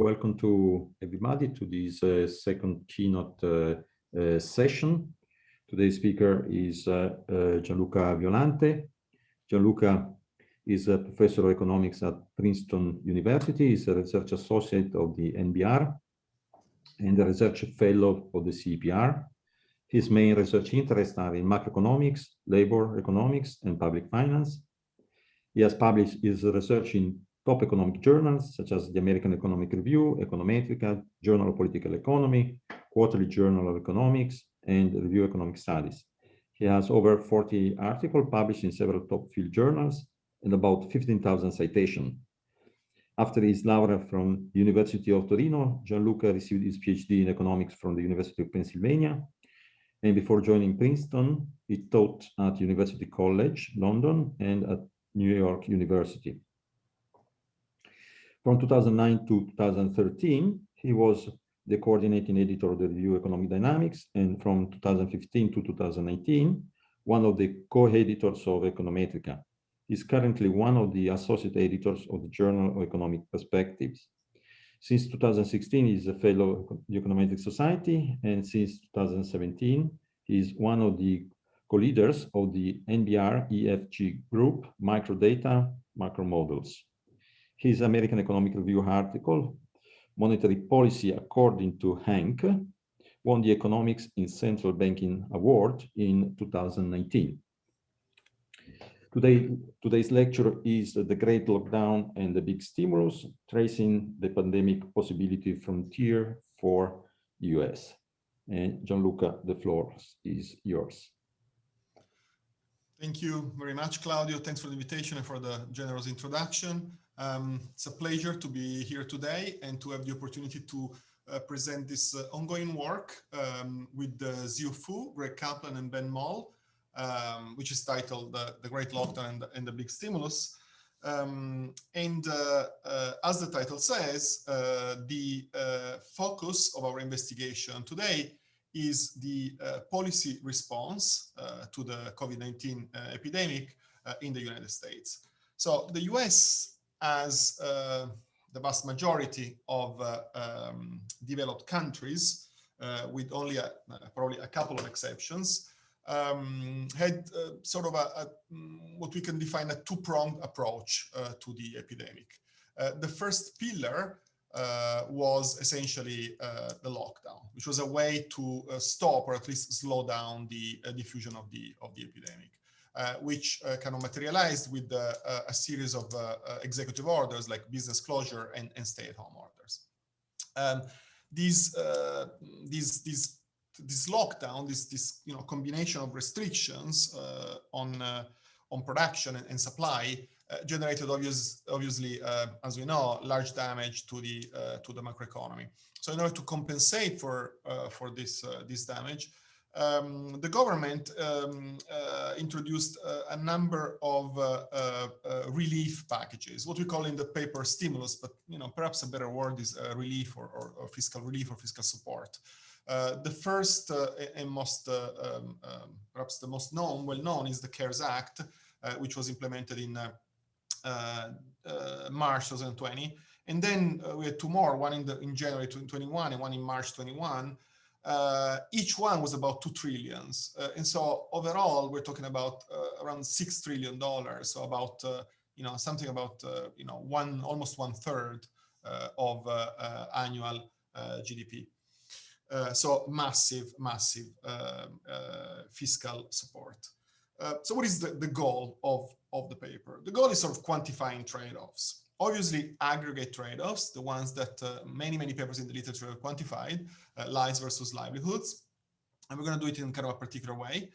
Welcome to everybody to this second keynote session. Today's speaker is Gianluca Violante. Gianluca is a professor of economics at Princeton University. He's a research associate of the NBR and a research fellow of the CEPR. His main research interests are in macroeconomics, labor economics, and public finance. He has published his research in top economic journals, such as the American Economic Review, Econometrica, Journal of Political Economy, Quarterly Journal of Economics, and Review of Economic Studies. He has over 40 articles published in several top field journals and about 15,000 citations. After his laureate from the University of Torino, Gianluca received his PhD in economics from the University of Pennsylvania. And before joining Princeton, he taught at University College, London, and at New York University. From 2009 to 2013, he was the coordinating editor of the Review of Economic Dynamics, and from 2015 to 2019, one of the co-editors of Econometrica. He's currently one of the associate editors of the Journal of Economic Perspectives. Since 2016, he's a fellow of the Econometric Society, and since 2017, he's one of the co-leaders of the NBR EFG group, Microdata, Macro Models. His American Economic Review article, Monetary Policy According to Hank, won the Economics in Central Banking Award in 2019. Today's lecture is The Great Lockdown and the Big Stimulus, Tracing the Pandemic Possibility Frontier for the US. And Gianluca, the floor is yours. Thank you very much, Claudio. Thanks for the invitation and for the generous introduction. It's a pleasure to be here today and to have the opportunity to present this ongoing work with Ziyu Fu, Greg Kaplan, and Ben Moll, which is titled The Great Lockdown and the Big Stimulus. As the title says, the focus of our investigation today is the policy response to the COVID-19 epidemic in the United States. So the US, as the vast majority of developed countries, with only probably a couple of exceptions, had sort of what we can define a two-pronged approach to the epidemic. The first pillar was essentially the lockdown, which was a way to stop or at least slow down the diffusion of the epidemic, which kind of materialized with a series of executive orders like business closure and stay-at-home orders. This lockdown, this combination of restrictions on production and supply generated obviously, as we know, large damage to the macroeconomy. So in order to compensate for this damage, the government introduced a number of relief packages, what we call in the paper stimulus, but perhaps a better word is relief or fiscal relief or fiscal support. The first and most perhaps the most well-known is the CARES Act, which was implemented in March 2020, and then we had two more, one in January 2021 and one in March 21. Each one was about $2 trillion, and so overall we're talking about around $6 trillion. So about something about almost 1/3 of annual GDP. So massive fiscal support. So what is the goal of the paper? The goal is sort of quantifying trade-offs. Obviously, aggregate trade-offs, the ones that many papers in the literature have quantified, lives versus livelihoods, and we're going to do it in kind of a particular way.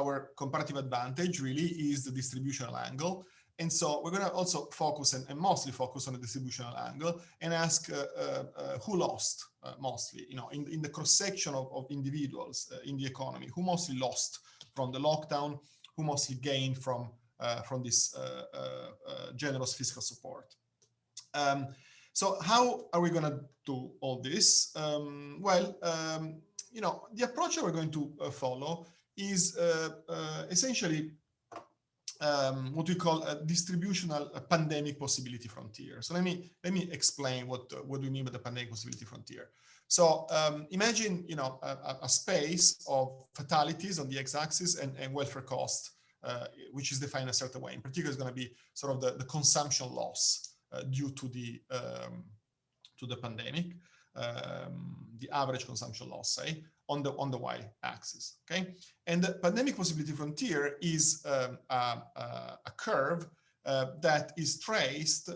Our comparative advantage really is the distributional angle. And so we're going to also focus and mostly focus on the distributional angle and ask who lost mostly, in the cross-section of individuals in the economy, who mostly lost from the lockdown, who mostly gained from this generous fiscal support. So how are we going to do all this? The approach that we're going to follow is essentially what we call a distributional pandemic possibility frontier. So let me explain what we mean by the pandemic possibility frontier. So imagine, you know, a space of fatalities on the x-axis and welfare cost, which is defined a certain way. In particular, it's going to be sort of the consumption loss due to the pandemic, the average consumption loss, say, on the y-axis. Okay, and the pandemic possibility frontier is a curve that is traced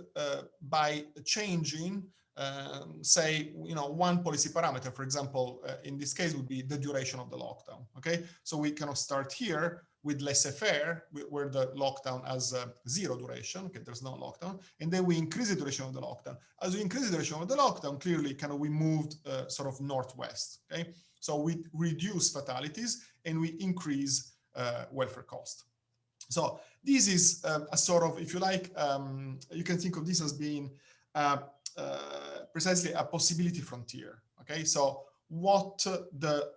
by changing, say, you know, one policy parameter. For example, in this case would be the duration of the lockdown. Okay, so we kind of start here with laissez-faire, where the lockdown has zero duration. Okay, there's no lockdown, and then we increase the duration of the lockdown. As we increase the duration of the lockdown, clearly, kind of we moved sort of northwest. Okay, so we reduce fatalities and we increase welfare cost. So this is a sort of, if you like, you can think of this as being precisely a possibility frontier. Okay, so what the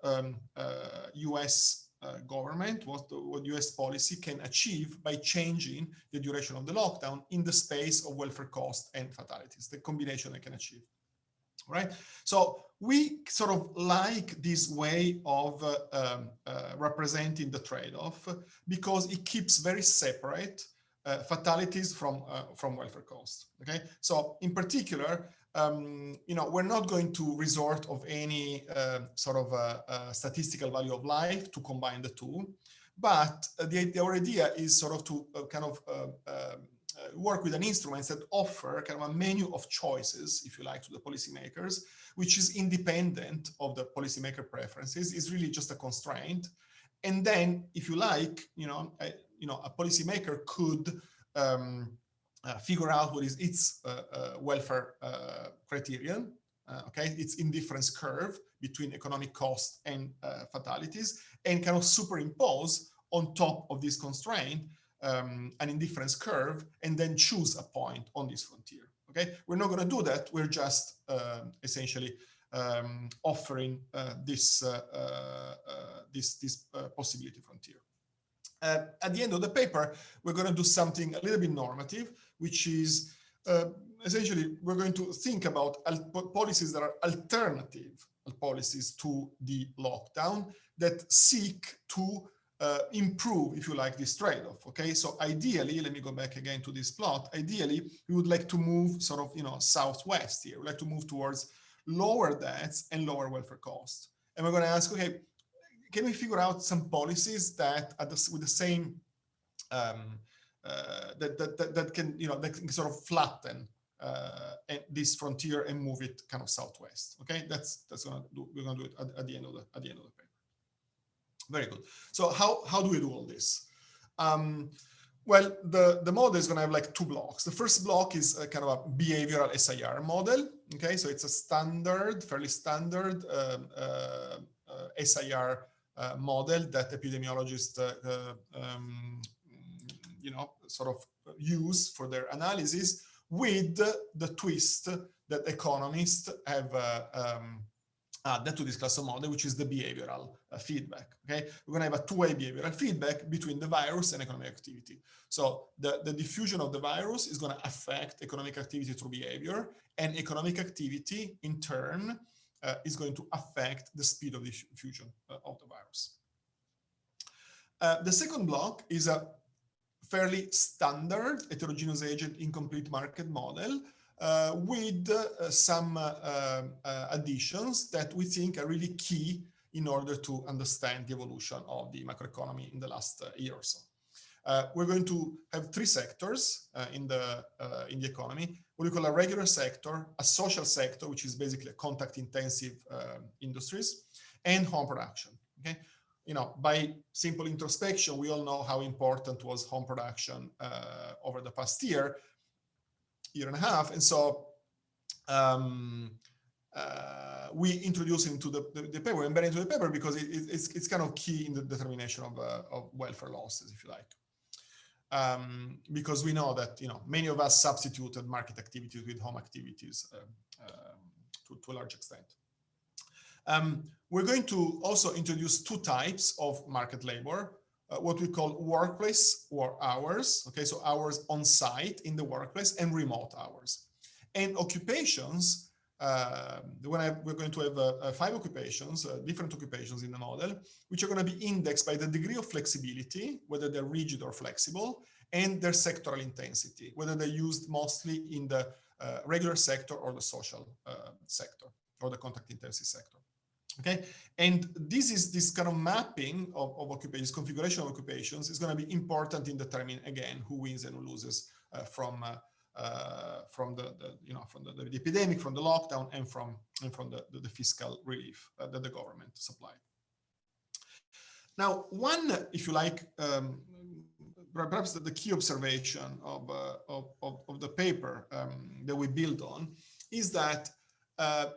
US government, what US policy can achieve by changing the duration of the lockdown in the space of welfare cost and fatalities, the combination they can achieve, right? So we sort of like this way of representing the trade-off because it keeps very separate fatalities from welfare cost. Okay, so in particular, you know, we're not going to resort of any sort of statistical value of life to combine the two, but our idea is sort of to kind of work with an instrument that offer kind of a menu of choices, if you like, to the policymakers, which is independent of the policymaker preferences. Is really just a constraint, and then, if you like, you know, a policymaker could figure out what is its welfare criterion, okay, its indifference curve between economic cost and fatalities, and kind of superimpose on top of this constraint an indifference curve, and then choose a point on this frontier. Okay, we're not going to do that. We're just essentially offering this possibility frontier. At the end of the paper, we're going to do something a little bit normative, which is essentially we're going to think about policies that are alternative policies to the lockdown that seek to improve, if you like, this trade-off. Okay, so ideally, let me go back again to this plot. Ideally, we would like to move sort of, you know, southwest here. We'd like to move towards lower deaths and lower welfare costs. And we're going to ask, okay, can we figure out some policies that with the same that can, you know, that can sort of flatten this frontier and move it kind of southwest. Okay, that's we're gonna do it at the end of the paper. Very good. So how do we do all this? Well, the model is going to have like two blocks. The first block is a kind of a behavioral SIR model. Okay, so it's a standard, fairly standard SIR model that epidemiologists, you know, sort of use for their analysis, with the twist that economists have added to this class of model, which is the behavioral feedback. Okay, we're going to have a two-way behavioral feedback between the virus and economic activity. So the diffusion of the virus is going to affect economic activity through behavior, and economic activity in turn is going to affect the speed of the diffusion of the virus. The second block is a fairly standard heterogeneous agent incomplete market model with some additions that we think are really key in order to understand the evolution of the macroeconomy in the last year or so. We're going to have three sectors in the economy: what we call a regular sector, a social sector, which is basically contact-intensive industries, and home production. Okay, you know, by simple introspection, we all know how important was home production over the past year and a half, and so we introduce into the paper, embed into the paper, because it's kind of key in the determination of welfare losses, if you like. Because we know that, you know, many of us substituted market activities with home activities to a large extent. We're going to also introduce two types of market labor. what we call workplace or hours, okay, so hours on site in the workplace and remote hours. And occupations, we're going to have 5 occupations, different occupations in the model, which are going to be indexed by the degree of flexibility, whether they're rigid or flexible, and their sectoral intensity, whether they're used mostly in the regular sector or the social sector or the contact intensive sector. Okay, and this kind of mapping of occupations, configuration of occupations, is going to be important in determining again who wins and who loses from the epidemic, from the lockdown, and from the fiscal relief that the government supplied. Now, one, if you like, perhaps the key observation of the paper that we build on is that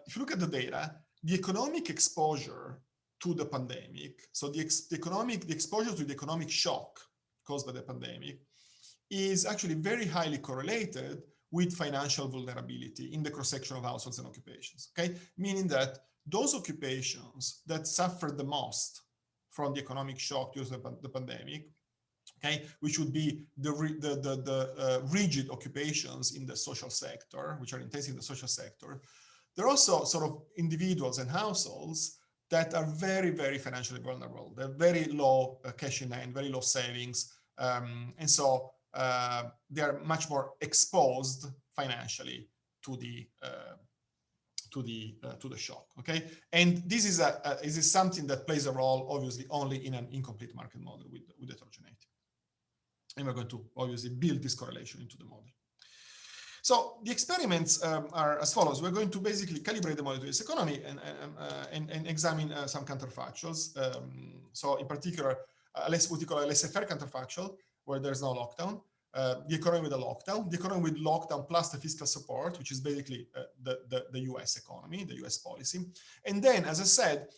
if you look at the data, the economic exposure to the pandemic, so the exposure to the economic shock caused by the pandemic, is actually very highly correlated with financial vulnerability in the cross-section of households and occupations. Okay, meaning that those occupations that suffered the most from the economic shock due to the pandemic, okay, which would be the rigid occupations in the social sector, which are intensive in the social sector. There are also sort of individuals and households that are very, very financially vulnerable. They're very low cash in hand, very low savings, and so they are much more exposed financially to the shock. Okay, and this is something that plays a role, obviously, only in an incomplete market model with heterogeneity. And we're going to obviously build this correlation into the model. So the experiments are as follows. We're going to basically calibrate the model to this economy and examine some counterfactuals. So in particular, what we call a laissez-faire counterfactual, where there's no lockdown, the economy with a lockdown, the economy with lockdown plus the fiscal support, which is basically the US economy, the US policy. And then, as I said,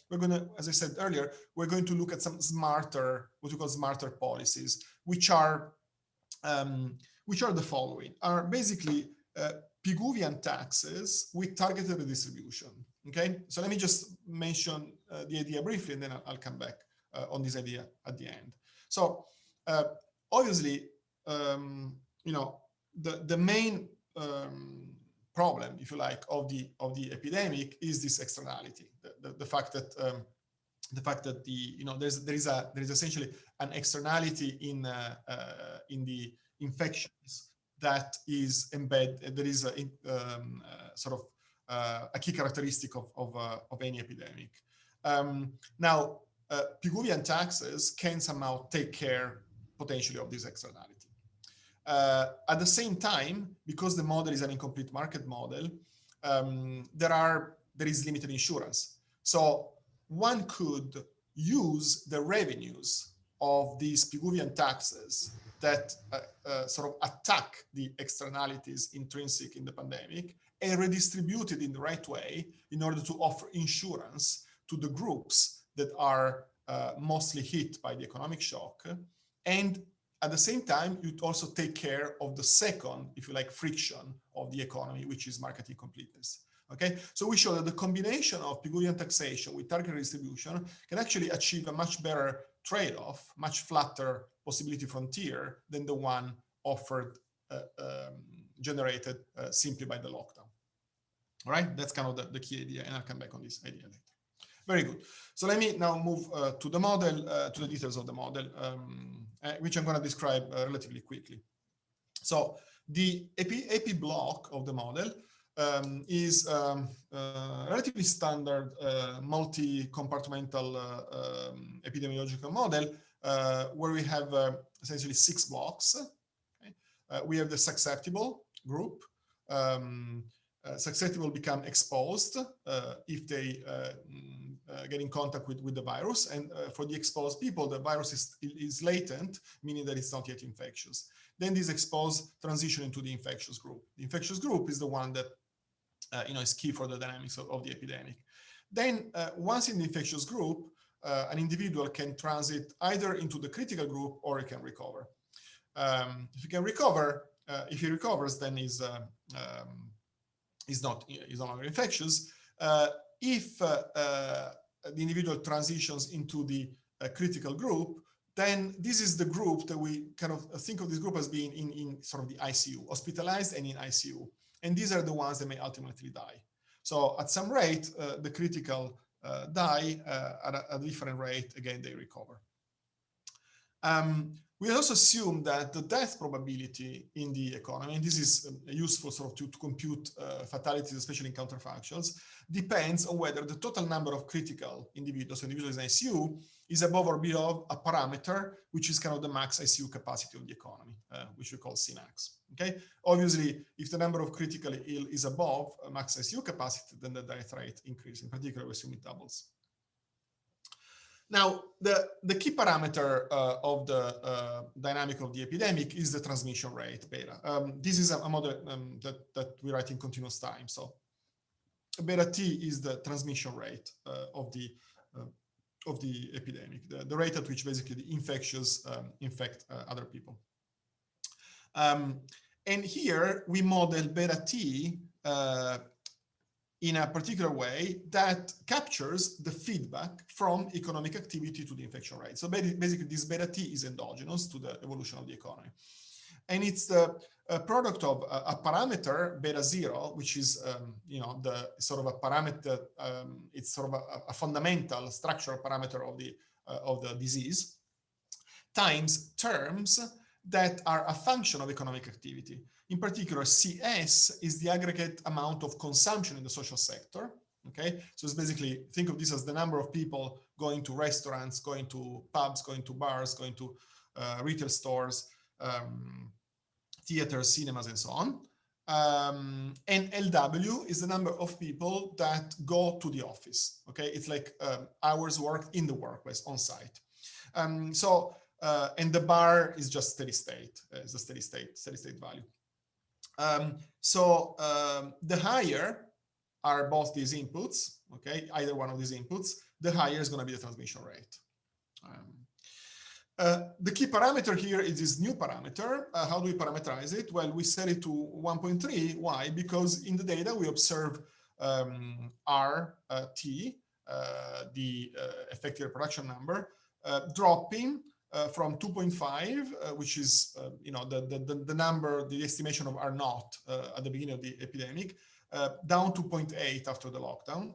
as I said earlier, we're going to look at some smarter, what we call smarter policies, which are the following, are basically Pigouvian taxes with targeted redistribution. Okay, so let me just mention the idea briefly, and then I'll come back on this idea at the end. So obviously, the main problem, if you like, of the epidemic is this externality, the fact that there is essentially an externality in the infections that is embedded. There is a a key characteristic of any epidemic. Now, Pigouvian taxes can somehow take care potentially of this externality. At the same time, because the model is an incomplete market model, there is limited insurance. So one could use the revenues of these Pigouvian taxes that sort of attack the externalities intrinsic in the pandemic and redistribute it in the right way in order to offer insurance to the groups that are mostly hit by the economic shock. And at the same time, you also take care of the second, if you like, friction of the economy, which is market incompleteness. Okay, so we show that the combination of Pigouvian taxation with target redistribution can actually achieve a much better trade-off, much flatter possibility frontier than the one offered, generated simply by the lockdown. All right, that's kind of the key idea, and I'll come back on this idea later. Very good. So let me now move to the model, to the details of the model, which I'm going to describe relatively quickly. So the epi block of the model is relatively standard multi-compartmental epidemiological model where we have essentially 6 blocks. Okay? We have the susceptible group. Susceptible become exposed if they get in contact with the virus, and for the exposed people, the virus is latent, meaning that it's not yet infectious. Then these exposed transition into the infectious group. The infectious group is the one that is key for the dynamics of the epidemic. Then once in the infectious group, an individual can transit either into the critical group or he can recover. If he can recover, if he recovers, then he's no longer infectious. If the individual transitions into the critical group, then this is the group that we kind of think of this group as being in sort of the ICU, hospitalized and in ICU. And these are the ones that may ultimately die. So at some rate, the critical die, at a different rate, again, they recover. We also assume that the death probability in the economy, and this is useful sort of to compute fatalities, especially in counterfactuals, depends on whether the total number of critical individuals in ICU is above or below a parameter, which is kind of the max ICU capacity of the economy, which we call Cmax. Okay. Obviously, if the number of critically ill is above max ICU capacity, then the death rate increases. In particular, we assume it doubles. Now, the key parameter of the dynamic of the epidemic is the transmission rate, beta. This is a model that we write in continuous time. So beta T is the transmission rate of the epidemic, the rate at which basically the infectious infect other people. And here we model beta T in a particular way that captures the feedback from economic activity to the infection rate. So basically this beta T is endogenous to the evolution of the economy. And it's the product of a parameter, beta 0, which is, the sort of a parameter, it's sort of a fundamental structural parameter of the disease, times terms that are a function of economic activity. In particular, CS is the aggregate amount of consumption in the social sector. Okay, so it's basically, think of this as the number of people going to restaurants, going to pubs, going to bars, going to retail stores, theaters, cinemas, and so on. And LW is the number of people that go to the office. Okay, it's like hours worked in the workplace on site. And the bar is just steady state. It's a steady state value. The higher are both these inputs, okay, either one of these inputs, the higher is going to be the transmission rate. The key parameter here is this new parameter. How do we parameterize it? Well, we set it to 1.3. Why? Because in the data we observe RT, the effective reproduction number, dropping from 2.5, which is the number, the estimation of R naught at the beginning of the epidemic, down to 0.8 after the lockdown.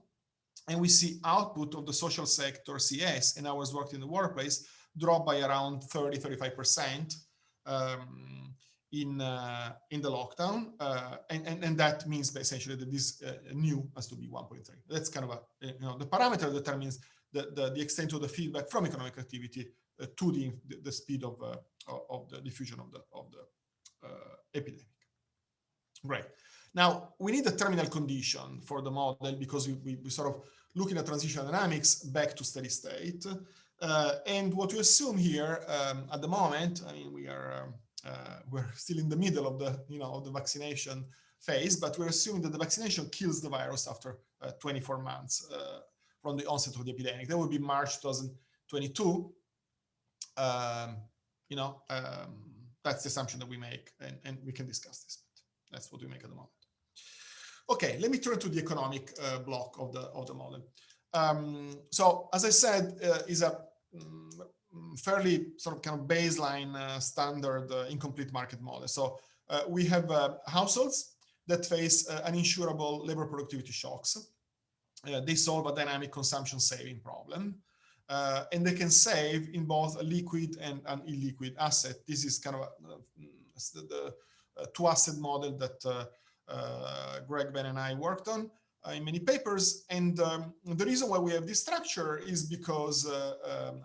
And we see output of the social sector CS and hours worked in the workplace drop by around 30–35% in the lockdown, and that means essentially that this new has to be 1.3. That's kind of the parameter determines the extent of the feedback from economic activity to the speed of the diffusion of the epidemic. Great. Now we need a terminal condition for the model because we sort of looking at transition dynamics back to steady state. And what we assume here at the moment, I mean, we're still in the middle of the vaccination phase, but we're assuming that the vaccination kills the virus after 24 months from the onset of the epidemic. That would be March 2022. That's the assumption that we make, and we can discuss this. But that's what we make at the moment. Okay, let me turn to the economic block of the model. So as I said, is a fairly sort of kind of baseline standard incomplete market model. So we have households that face uninsurable labor productivity shocks. They solve a dynamic consumption saving problem. And they can save in both a liquid and an illiquid asset. This is kind of the two-asset model that Greg, Ben, and I worked on in many papers. And the reason why we have this structure is because,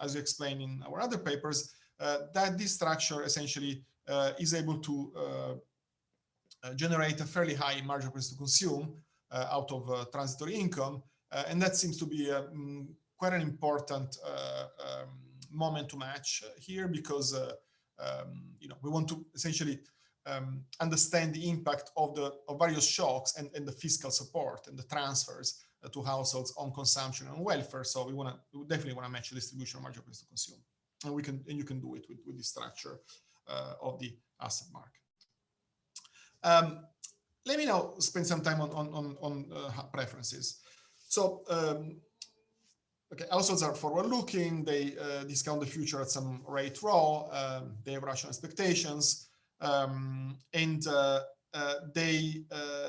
as we explained in our other papers, that this structure essentially is able to generate a fairly high marginal price to consume out of transitory income. And that seems to be quite an important moment to match here because we want to essentially understand the impact of various shocks and the fiscal support and the transfers to households on consumption and welfare. So we definitely want to match the distribution of marginal price to consume, and you can do it with the structure of the asset market. Let me now spend some time on preferences. So Okay, households are forward-looking. They discount the future at some rate rho. They have rational expectations, and they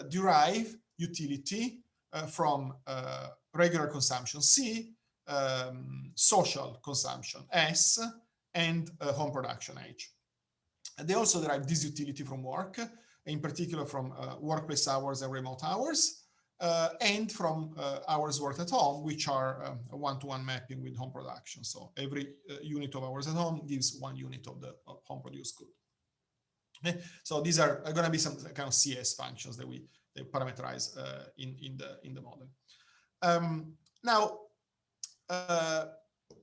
derive utility from regular consumption C, social consumption S, and home production H. They also derive this utility from work, in particular from workplace hours and remote hours. And from hours worked at home, which are a one-to-one mapping with home production. So every unit of hours at home gives 1 unit of the home produced good. Okay? So these are going to be some kind of CS functions that they parameterize in the model. Now,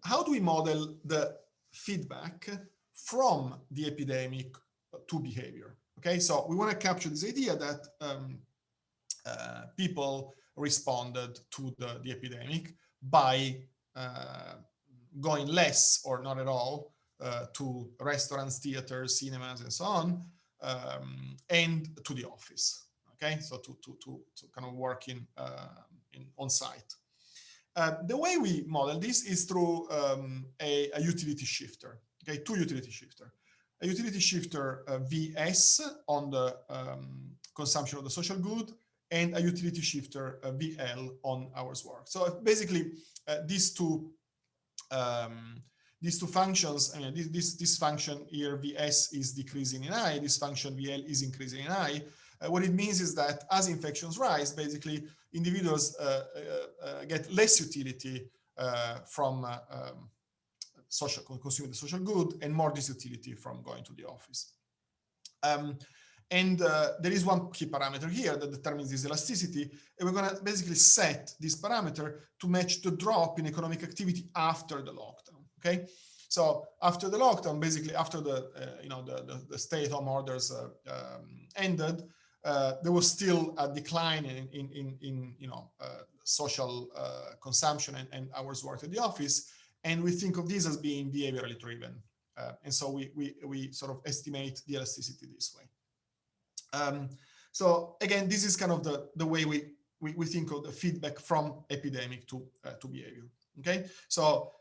how do we model the feedback from the epidemic to behavior? Okay, so we want to capture this idea that people responded to the epidemic by going less or not at all to restaurants, theaters, cinemas, and so on, and to the office. Okay, so to kind of work in on site. The way we model this is through a utility shifter. Okay, 2 utility shifter. A utility shifter VS on the consumption of the social good, and a utility shifter VL on hours worked. So basically, these two functions, I mean, this function here VS is decreasing in I, this function VL is increasing in I. What it means is that as infections rise, basically individuals get less utility from consuming the social good, and more disutility from going to the office. And there is one key parameter here that determines this elasticity, and we're going to basically set this parameter to match the drop in economic activity after the lockdown. Okay, so after the lockdown, basically after the stay-at-home orders ended, there was still a decline in social consumption and hours worked at the office, and we think of this as being behaviorally driven, and so we sort of estimate the elasticity this way. So again, this is kind of the way we think of the feedback from epidemic to behavior. Okay, so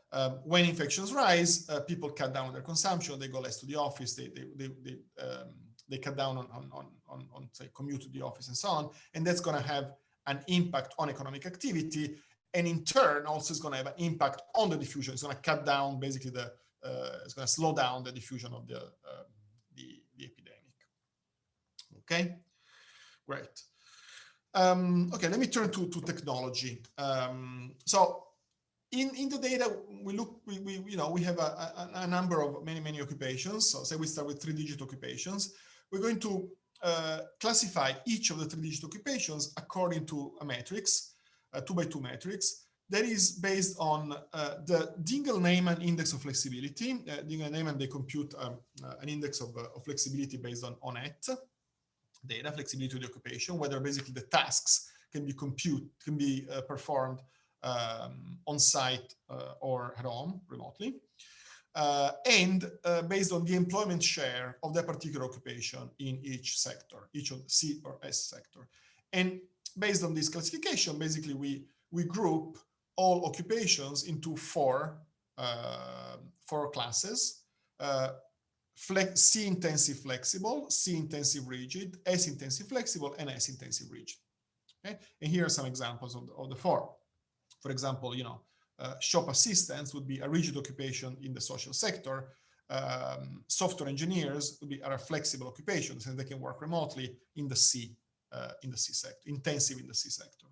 when infections rise, people cut down on their consumption, they go less to the office, they cut down on say commute to the office and so on, and that's going to have an impact on economic activity, and in turn also is going to have an impact on the diffusion. It's going to cut down basically it's going to slow down the diffusion of the epidemic. Okay, great. Okay, let me turn to technology. So in the data we have a number of many occupations. So say we start with 3-digit occupations. We're going to classify each of the 3-digit occupations according to a matrix, a 2x2 matrix that is based on the Dingle-Neyman index of flexibility. Dingle-Neyman, they compute an index of flexibility based on net data, flexibility of the occupation, whether basically the tasks can be performed on site or at home remotely, and based on the employment share of that particular occupation in each sector, each of the C or S sector. And based on this classification, basically we group all occupations into four classes. C intensive flexible, C intensive rigid, S intensive flexible, and S intensive rigid. Okay, and here are some examples of the four. For example, shop assistants would be a rigid occupation in the social sector. Software engineers would be a flexible occupation, since they can work remotely in the C sector, intensive in the C sector.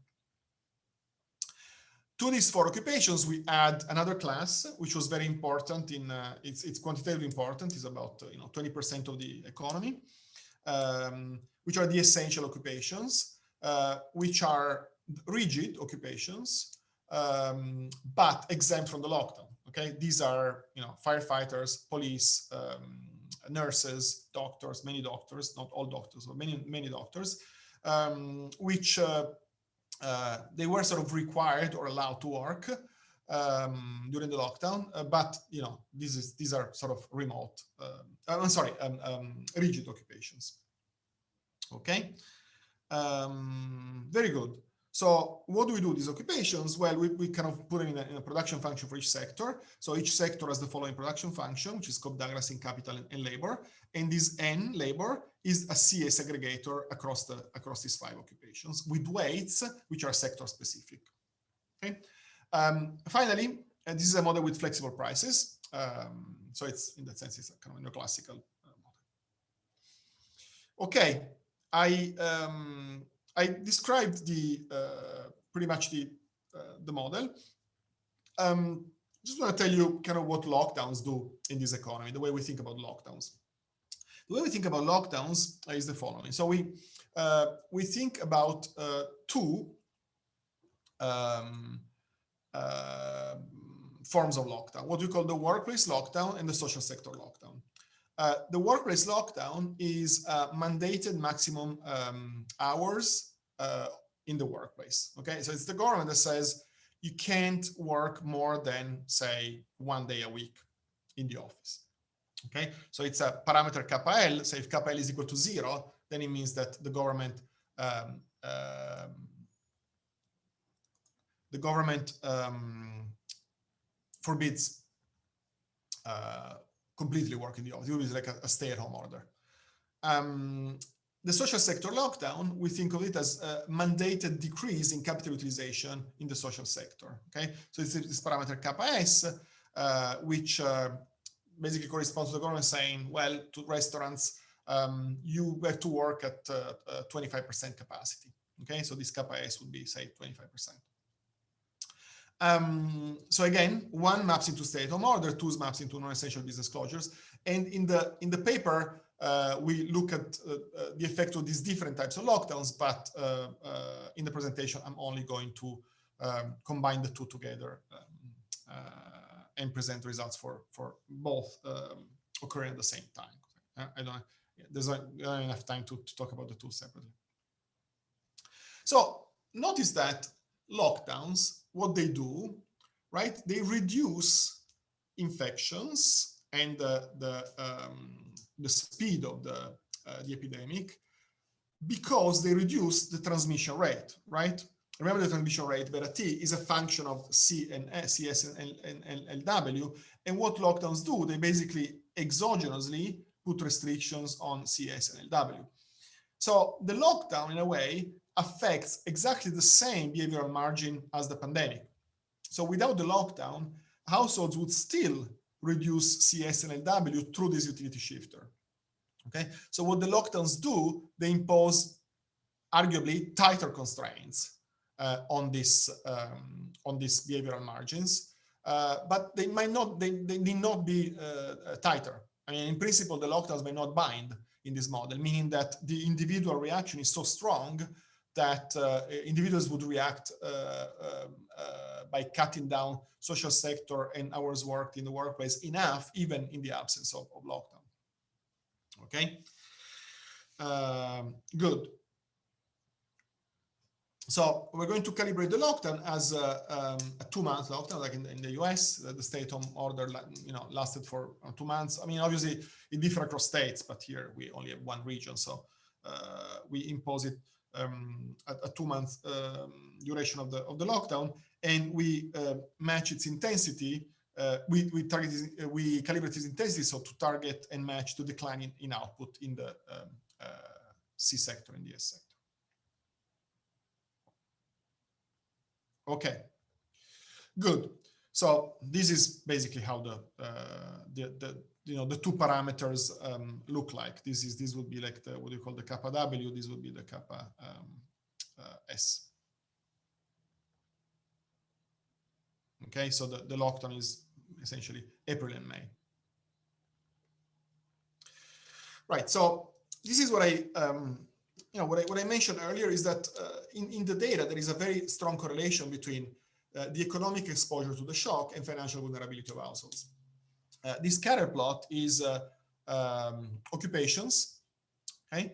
To these four occupations, we add another class, which was very important in it's quantitatively important. It's about 20% of the economy, which are the essential occupations, which are rigid occupations, but exempt from the lockdown. Okay, these are firefighters, police, nurses, doctors, many doctors, not all doctors, but many doctors, which they were sort of required or allowed to work during the lockdown, but these are sort of remote. Rigid occupations. Okay, very good. So what do we do with these occupations? Well, we kind of put in a production function for each sector. So each sector has the following production function, which is Cobb-Douglas in capital and labor. And this N, labor, is a CS aggregator across these 5 occupations with weights, which are sector specific. Okay. Finally, this is a model with flexible prices. So it's, in that sense, it's a kind of neoclassical model. Okay, I described pretty much the model. Just want to tell you kind of what lockdowns do in this economy, the way we think about lockdowns. The way we think about lockdowns is the following. So we think about 2 forms of lockdown, what we call the workplace lockdown and the social sector lockdown. The workplace lockdown is mandated maximum hours in the workplace. Okay, so it's the government that says you can't work more than, say, 1 day a week in the office. Okay, so it's a parameter kappa L. So if kappa L is equal to 0, then it means that the government forbids completely work in the office. It is like a stay-at-home order. The social sector lockdown, we think of it as a mandated decrease in capital utilization in the social sector. Okay, so it's this parameter kappa S, which basically corresponds to the government saying, well, to restaurants, you have to work at 25% capacity. Okay, so this kappa S would be, say, 25%. So again, 1 maps into stay-at-home order, 2 maps into non-essential business closures. And in the paper, we look at the effect of these different types of lockdowns, but in the presentation, I'm only going to combine the 2 together and present results for both occurring at the same time. There's not enough time to talk about the 2 separately. So notice that lockdowns, what they do, right? They reduce infections and the speed of the epidemic because they reduce the transmission rate, right? Remember, the transmission rate, beta T, is a function of CS and LW. And what lockdowns do, they basically exogenously put restrictions on CS and LW. So the lockdown, in a way, affects exactly the same behavioral margin as the pandemic. So without the lockdown, households would still reduce CS and LW through this utility shifter. Okay, so what the lockdowns do, they impose arguably tighter constraints on these behavioral margins, but they need not be tighter. I mean, in principle, the lockdowns may not bind in this model, meaning that the individual reaction is so strong that individuals would react by cutting down social sector and hours worked in the workplace enough, even in the absence of lockdown. Okay, good. So we're going to calibrate the lockdown as a 2-month lockdown, like in the US. The stay-at-home order, lasted for 2 months. I mean, obviously it differs across states, but here we only have 1 region, so we impose it a 2-month duration of the lockdown, and we match its intensity. We calibrate its intensity, so to target and match the decline in output in the C sector and the S sector. Okay, good. So this is basically how the 2 parameters look like. This would be like what you call the kappa W. This would be the kappa S. Okay, so the lockdown is essentially April and May. Right. So this is what what I mentioned earlier is that in the data there is a very strong correlation between the economic exposure to the shock and financial vulnerability of households. This scatter plot is occupations. Okay,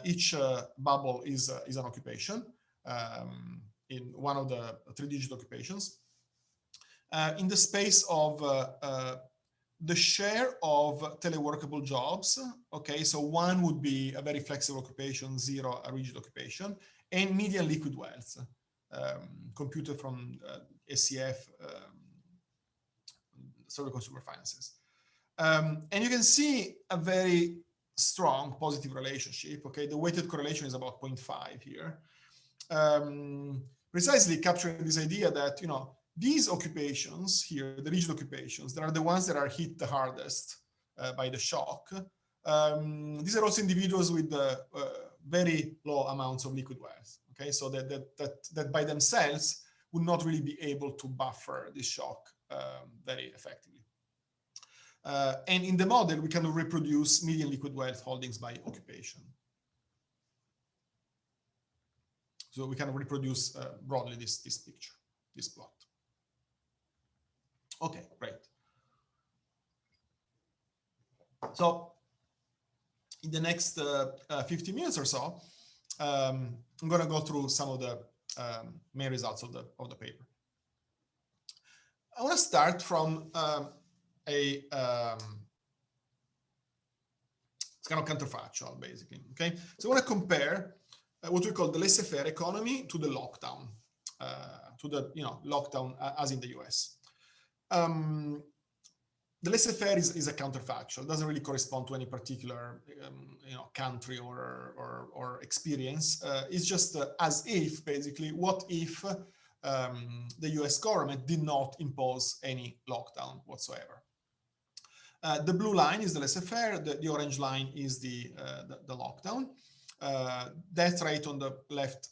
each bubble is an occupation in one of the 3-digit occupations. In the space of the share of teleworkable jobs. Okay, so 1 would be a very flexible occupation, 0 a rigid occupation, and median liquid wealth. computed from SCF, Survey Consumer Finances. And you can see a very strong positive relationship. Okay, the weighted correlation is about 0.5 here, precisely capturing this idea that, you know, these occupations here, the rigid occupations, that are the ones that are hit the hardest by the shock. These are also individuals with very low amounts of liquid wealth. Okay, so that by themselves would not really be able to buffer this shock very effectively. And in the model, we can reproduce median liquid wealth holdings by occupation. So we can reproduce broadly this picture, this plot. Okay, great. So in the next 15 minutes or so, I'm going to go through some of the main results of the paper. I want to start from it's kind of counterfactual, basically. Okay, so I want to compare what we call the laissez-faire economy to the lockdown, lockdown as in the US. The laissez-faire is a counterfactual. It doesn't really correspond to any particular country or experience. It's just as if, basically, what if the US government did not impose any lockdown whatsoever. The blue line is the laissez-faire, the orange line is the lockdown. Death rate on the left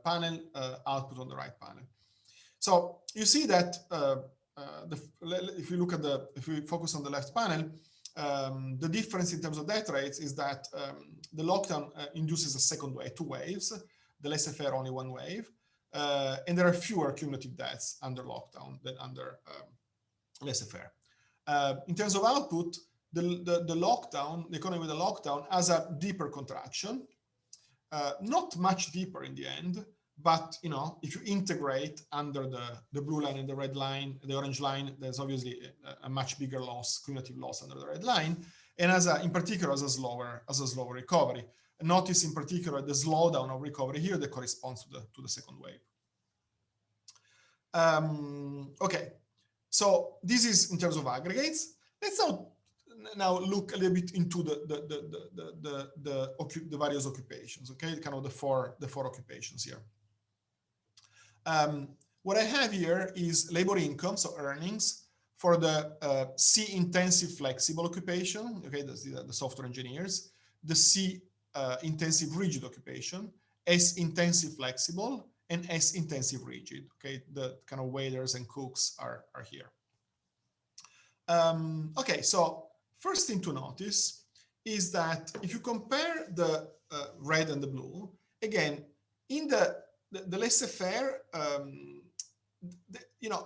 panel, output on the right panel. So you see that if we focus on the left panel, the difference in terms of death rates is that the lockdown induces a second wave, 2 waves, the laissez-faire only 1 wave, and there are fewer cumulative deaths under lockdown than under laissez-faire. In terms of output, the lockdown, the economy with the lockdown has a deeper contraction, not much deeper in the end, but if you integrate under the blue line and the red line, the orange line, there's obviously a much bigger loss, cumulative loss under the red line, and in particular as a slower recovery. And notice in particular the slowdown of recovery here that corresponds to the second wave. Okay, so this is in terms of aggregates. Let's now look a little bit into the various occupations. Okay, kind of the four occupations here. What I have here is labor income, so earnings, for the C-intensive flexible occupation. Okay, that's the software engineers. The C-intensive rigid occupation, S-intensive flexible, and S-intensive rigid. Okay, the kind of waiters and cooks are here. Okay, so first thing to notice is that if you compare the red and the blue, again, in the laissez-faire,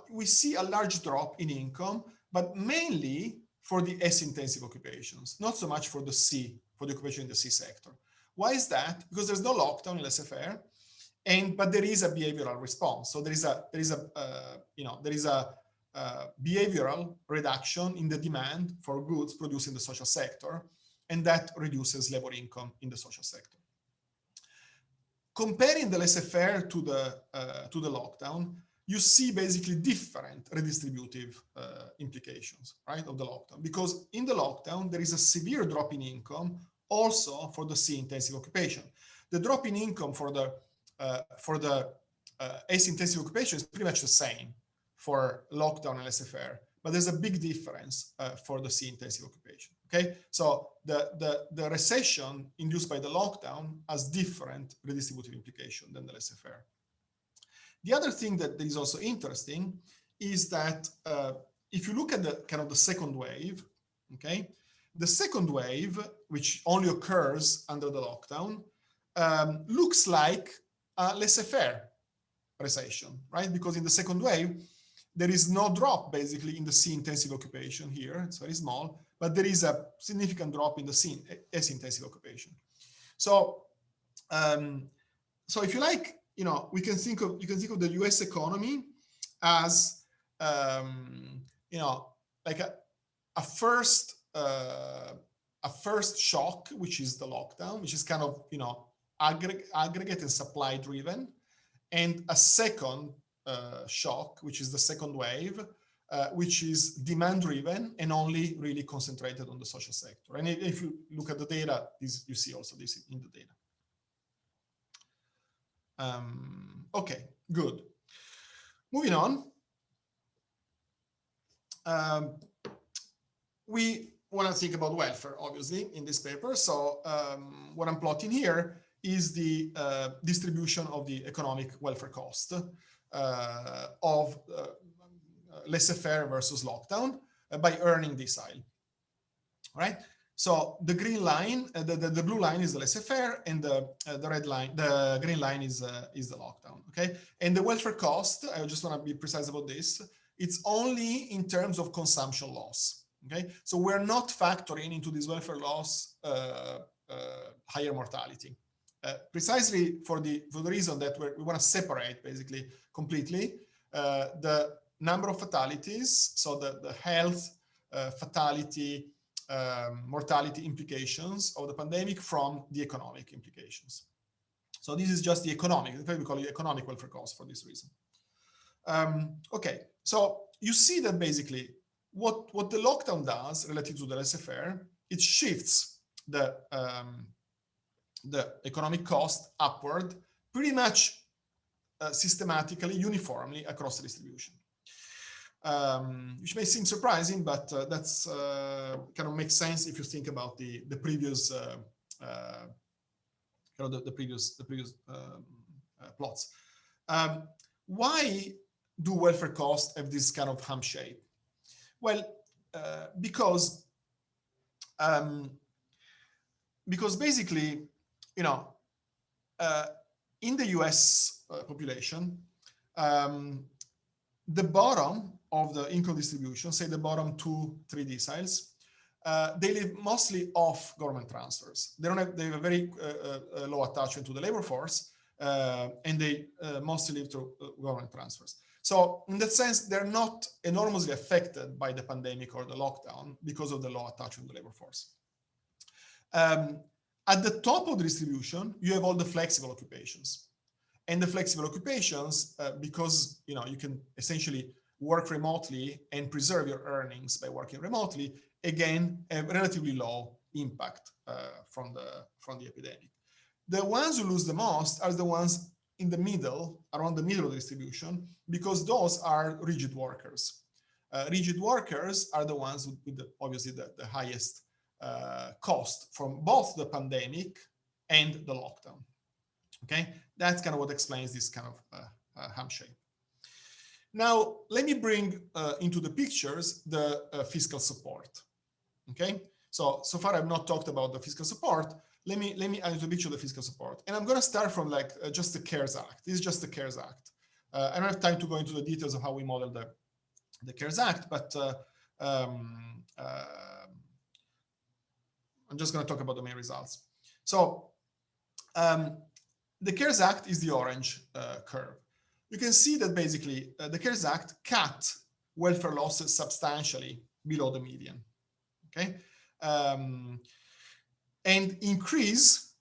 we see a large drop in income, but mainly for the S-intensive occupations, not so much for the occupation in the C sector. Why is that? Because there's no lockdown in laissez-faire, but there is a behavioral response. So there is a behavioral reduction in the demand for goods produced in the social sector, and that reduces labor income in the social sector. Comparing the laissez-faire to the lockdown, you see basically different redistributive implications, right, of the lockdown. Because in the lockdown, there is a severe drop in income also for the C-intensive occupation. The drop in income for the S-intensive occupation is pretty much the same for lockdown and laissez-faire, but there's a big difference for the C-intensive occupation. Okay, so the recession induced by the lockdown has different redistributive implication than the laissez-faire. The other thing that is also interesting is that if you look at the kind of the second wave, okay, the second wave, which only occurs under the lockdown, looks like a laissez-faire recession, right? Because in the second wave, there is no drop basically in the C-intensive occupation here. It's very small, but there is a significant drop in the S-intensive occupation. So, if you like, you can think of the U.S. economy as, like a first shock, which is the lockdown, which is kind of, aggregate and supply driven. and a second shock, which is the second wave, which is demand-driven and only really concentrated on the social sector. And if you look at the data, you see also this in the data. Okay, good. Moving on. We want to think about welfare, obviously, in this paper. So what I'm plotting here is the distribution of the economic welfare cost of laissez-faire versus lockdown by earning decile, right? So the green line, the blue line is the laissez-faire, and the red line, the green line is the lockdown, okay? And the welfare cost, I just want to be precise about this, it's only in terms of consumption loss, okay? So we're not factoring into this welfare loss higher mortality, precisely for the reason that we want to separate basically completely the number of fatalities, so the health, fatality, mortality implications of the pandemic from the economic implications. So this is just the economic, we call it economic welfare cost for this reason. Okay, so you see that basically what the lockdown does relative to the laissez-faire, it shifts the economic cost upward pretty much systematically, uniformly across the distribution. Which may seem surprising, but that's kind of makes sense if you think about the previous the previous plots. Why do welfare costs have this kind of hump shape? Well, because basically, you know, in the US population, the bottom of the income distribution, say the bottom 2-3 deciles, they live mostly off government transfers. They have a very low attachment to the labor force, and they mostly live through government transfers. So in that sense, they're not enormously affected by the pandemic or the lockdown because of the low attachment to the labor force. At the top of the distribution, you have all the flexible occupations. And the flexible occupations, because you can essentially work remotely and preserve your earnings by working remotely, again, a relatively low impact from the epidemic. The ones who lose the most are the ones in the middle, around the middle of the distribution, because those are rigid workers. Rigid workers are the ones with obviously the highest cost from both the pandemic and the lockdown. Okay, that's kind of what explains this kind of hump shape. Now, let me bring into the pictures the fiscal support. Okay, so far I've not talked about the fiscal support. Let me add to the picture the fiscal support, and I'm going to start from like just the CARES Act. This is just the CARES Act. I don't have time to go into the details of how we model the CARES Act, but I'm just going to talk about the main results. So the CARES Act is the orange curve. You can see that basically the CARES Act cut welfare losses substantially below the median, okay? And increase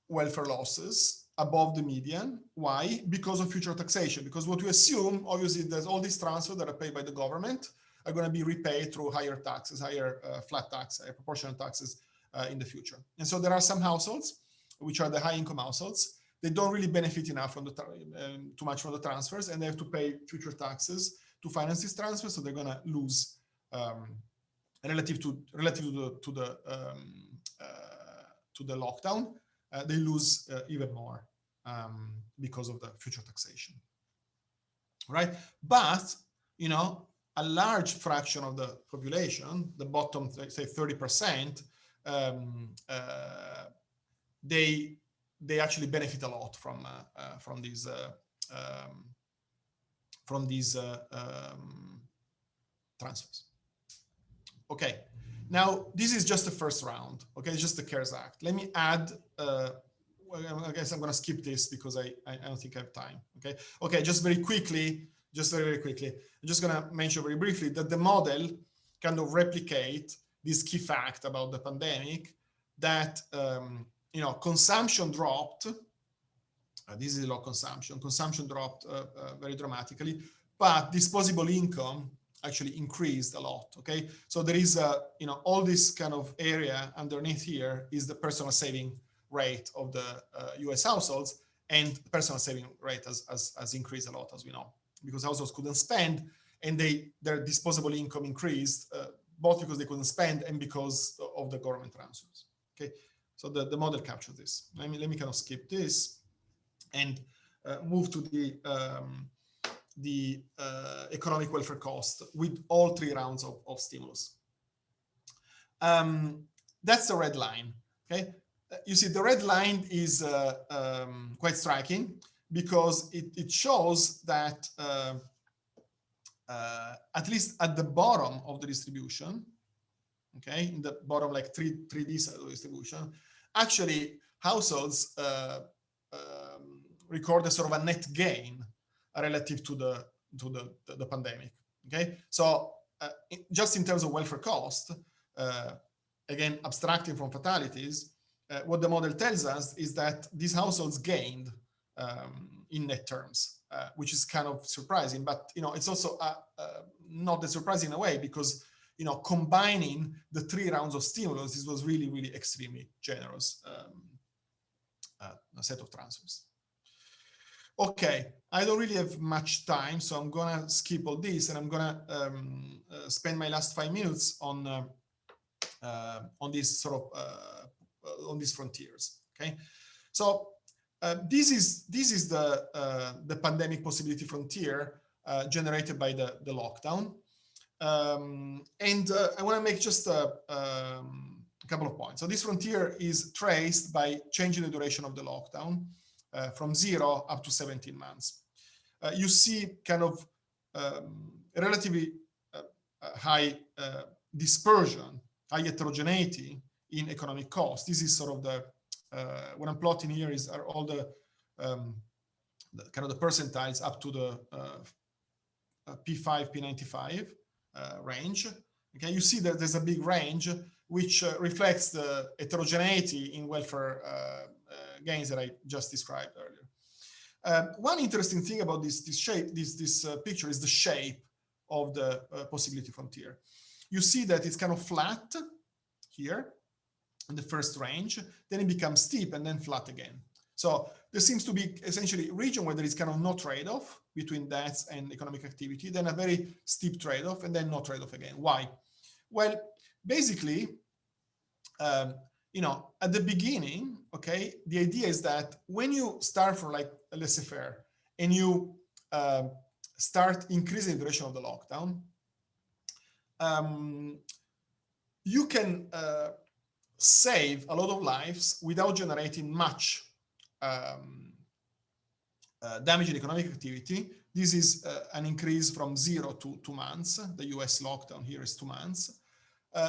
welfare losses above the median. Why? Because of future taxation. Because what we assume, obviously, there's all these transfers that are paid by the government are going to be repaid through higher taxes, higher flat tax, proportional taxes in the future. And so there are some households, which are the high income households, they don't really benefit enough from too much from the transfers, and they have to pay future taxes to finance these transfers. So they're going to lose relative to the lockdown. They lose even more because of the future taxation, right? But a large fraction of the population, the bottom, say 30%, they actually benefit a lot from these transfers. Okay, now this is just the first round. Okay, it's just the CARES Act. Let me add. I guess I'm going to skip this because I don't think I have time. Okay, just very quickly. I'm just going to mention very briefly that the model kind of replicate this key fact about the pandemic, that consumption dropped This is low consumption. Consumption dropped very dramatically, but disposable income actually increased a lot. Okay, so there is all this kind of area underneath here is the personal saving rate of the U.S. households, and personal saving rate has increased a lot, as we know, because households couldn't spend, and their disposable income increased both because they couldn't spend and because of the government transfers. Okay, so the model captures this. Let me kind of skip this and move to the economic welfare cost with all 3 rounds of stimulus. That's the red line. Okay, you see the red line is quite striking because it shows that at least at the bottom of the distribution, okay, in the bottom like 3D side of the distribution, actually households record a sort of a net gain relative to the pandemic. Okay, so just in terms of welfare cost, again abstracting from fatalities, what the model tells us is that these households gained in net terms, which is kind of surprising, but it's also not that surprising in a way, because combining the 3 rounds of stimulus, this was really extremely generous set of transfers. Okay, I don't really have much time, so I'm gonna skip all this, and I'm gonna spend my last 5 minutes on this sort of on these frontiers. Okay, so this is the pandemic possibility frontier generated by the lockdown, and I want to make just a couple of points. So this frontier is traced by changing the duration of the lockdown from 0 up to 17 months. You see kind of relatively high dispersion, high heterogeneity in economic costs. This is sort of the what I'm plotting here are all the kind of the percentiles up to the P5, P95 range. Okay, you see that there's a big range which reflects the heterogeneity in welfare gains that I just described earlier. One interesting thing about this picture is the shape of the possibility frontier. You see that it's kind of flat here in the first range, then it becomes steep and then flat again. So there seems to be essentially a region where there is kind of no trade-off between deaths and economic activity, then a very steep trade-off, and then no trade-off again. Why? Well, basically, at the beginning, okay, the idea is that when you start from like a laissez-faire and you start increasing the duration of the lockdown, you can save a lot of lives without generating much damage in economic activity. This is an increase from 0 to 2 months. The US lockdown here is 2 months.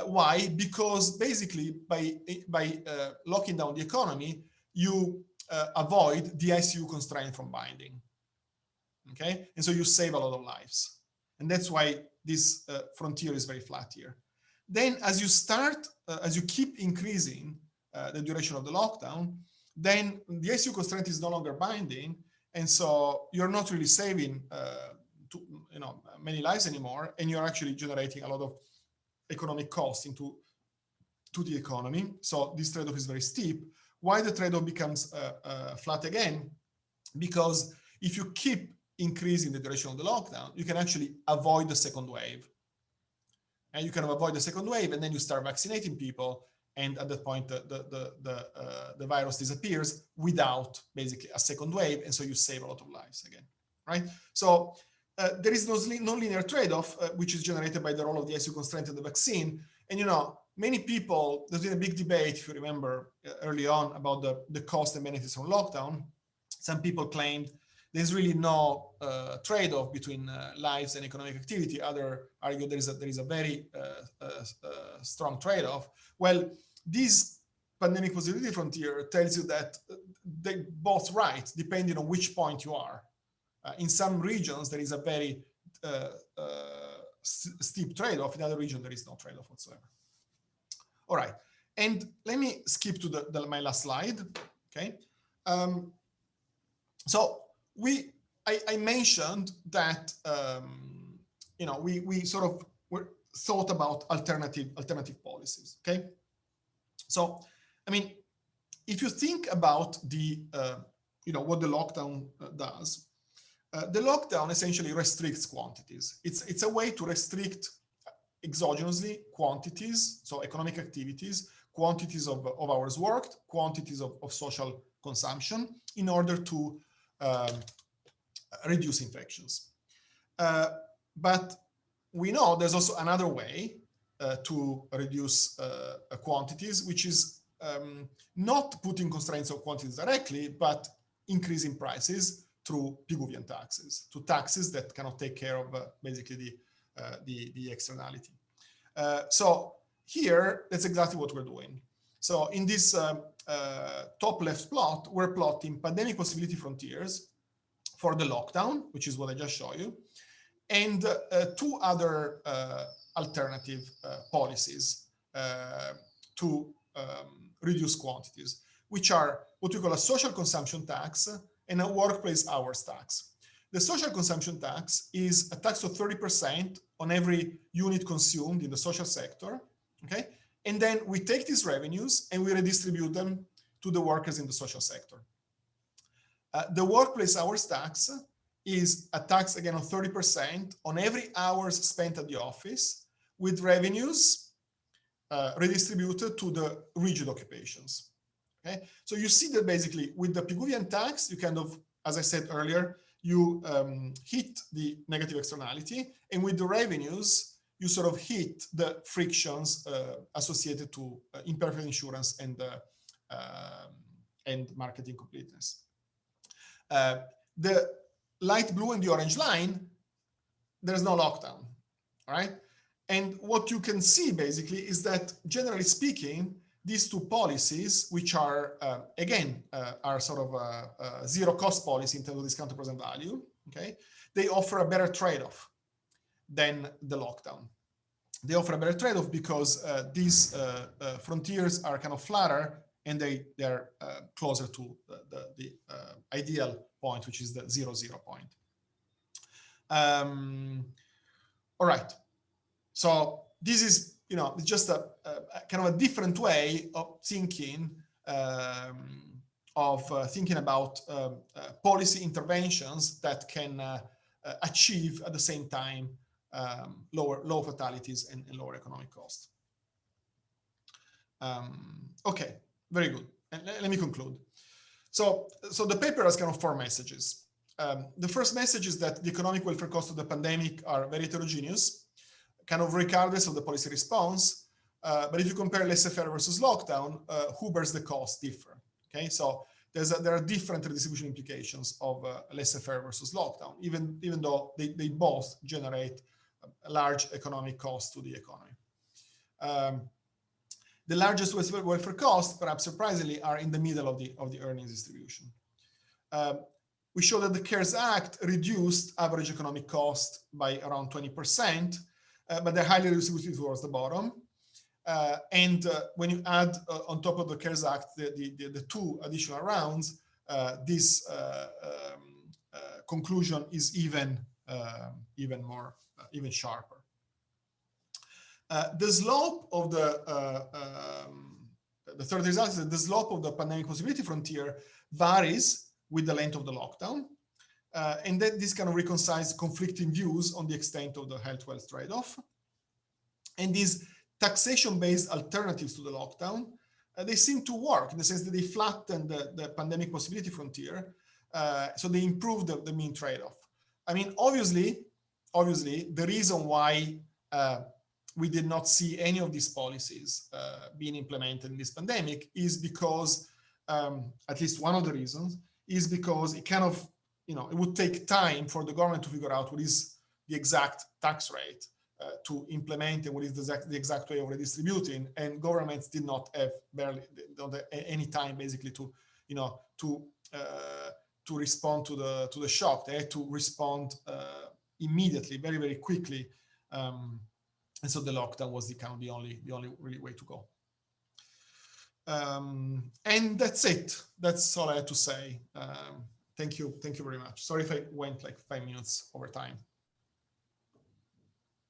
Why? Because basically by locking down the economy, you avoid the ICU constraint from binding. Okay, and so you save a lot of lives, and that's why this frontier is very flat here. Then, as you keep increasing the duration of the lockdown, then the ICU constraint is no longer binding, and so you're not really saving many lives anymore, and you're actually generating a lot of economic cost into the economy. So this trade-off is very steep. Why the trade-off becomes flat again? Because if you keep increasing the duration of the lockdown, you can actually avoid the second wave. And you can avoid the second wave, and then you start vaccinating people, and at that point the virus disappears without basically a second wave, and so you save a lot of lives again, right? So there is no linear trade-off, which is generated by the role of the ICU constraint and the vaccine. And many people, there's been a big debate, if you remember early on, about the cost and benefits from lockdown. Some people claimed there's really no trade-off between lives and economic activity. Others argue there is a very strong trade-off. Well, this pandemic possibility frontier tells you that they're both right, depending on which point you are. In some regions, there is a very steep trade-off. In other regions, there is no trade-off whatsoever. All right, and let me skip to my last slide. Okay. So I mentioned that we sort of thought about alternative policies. Okay, so I mean, if you think about the what the lockdown does, the lockdown essentially restricts quantities. It's a way to restrict exogenously quantities, so economic activities, quantities of hours worked, quantities of social consumption, in order to reduce infections. But we know there's also another way to reduce quantities, which is not putting constraints on quantities directly, but increasing prices through Pigouvian taxes, to taxes that cannot take care of basically the externality. So here, that's exactly what we're doing. So in this top left plot, we're plotting pandemic possibility frontiers for the lockdown, which is what I just showed you, and two other alternative policies to reduce quantities, which are what we call a social consumption tax and a workplace hours tax. The social consumption tax is a tax of 30% on every unit consumed in the social sector, okay? And then we take these revenues and we redistribute them to the workers in the social sector. The workplace hours tax is a tax, again, of 30% on every hours spent at the office, with revenues redistributed to the rigid occupations. Okay, so you see that basically with the Pigouvian tax, you kind of, as I said earlier, you hit the negative externality, and with the revenues, you sort of hit the frictions associated to imperfect insurance and market incompleteness. The light blue and the orange line, there's no lockdown, all right? And what you can see basically is that, generally speaking, these two policies, which are, again, are sort of a zero-cost policy in terms of discounted present value, okay? They offer a better trade-off than the lockdown. They offer a better trade-off because these frontiers are kind of flatter, and they're closer to the ideal point, which is the 0-0 point. All right. So this is, just a kind of a different way of thinking about policy interventions that can achieve at the same time low fatalities and lower economic cost. Okay, very good. And let me conclude. So the paper has kind of four messages. The first message is that the economic welfare costs of the pandemic are very heterogeneous, kind of regardless of the policy response. But if you compare laissez-faire versus lockdown, who bears the cost differ. Okay, so there are different redistribution implications of laissez-faire versus lockdown, even though they both generate a large economic cost to the economy. The largest welfare costs, perhaps surprisingly, are in the middle of the earnings distribution. We show that the CARES Act reduced average economic cost by around 20%, but they're highly distributed towards the bottom. And when you add on top of the CARES Act the two additional rounds, this conclusion is even sharper. The slope of the third result is that the slope of the pandemic possibility frontier varies with the length of the lockdown, and that this kind of reconciles conflicting views on the extent of the health-wealth trade-off. And these taxation-based alternatives to the lockdown, they seem to work in the sense that they flatten the pandemic possibility frontier, so they improve the mean trade-off. I mean, obviously, the reason why we did not see any of these policies being implemented in this pandemic is because, at least one of the reasons, is because it kind of, it would take time for the government to figure out what is the exact tax rate to implement and what is the exact way of redistributing, and governments did not have any time basically to respond to the shock. They had to respond immediately, very, very quickly, and so the lockdown was the only really way to go. And that's it. That's all I had to say. Thank you very much. Sorry if I went like 5 minutes over time.